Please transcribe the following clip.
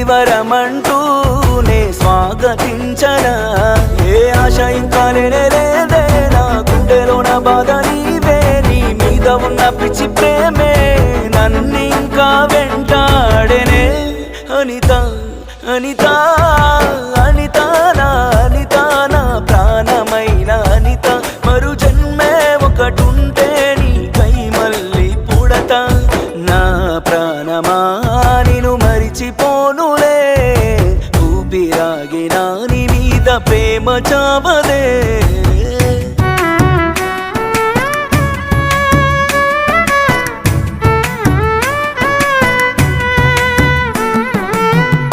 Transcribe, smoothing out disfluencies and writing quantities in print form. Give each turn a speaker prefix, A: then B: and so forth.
A: వరమంటూనే స్వాగతించనా ఏ ఆశ ఇంకా లేదే నా గుండెలోన బాధ నీవే నీ మీద ఉన్న పిచ్చి ప్రేమే నన్నింకా వెంటాడనే అనిత అనిత అనిత నా ప్రాణమైన అనిత మరు జన్మే ఒకటుంటే నీకై మళ్ళీ పుడతా నా ప్రాణమా నిన్ను మరిచిపోనులే ఊపిరాగినా నీ మీద ప్రేమ చావదే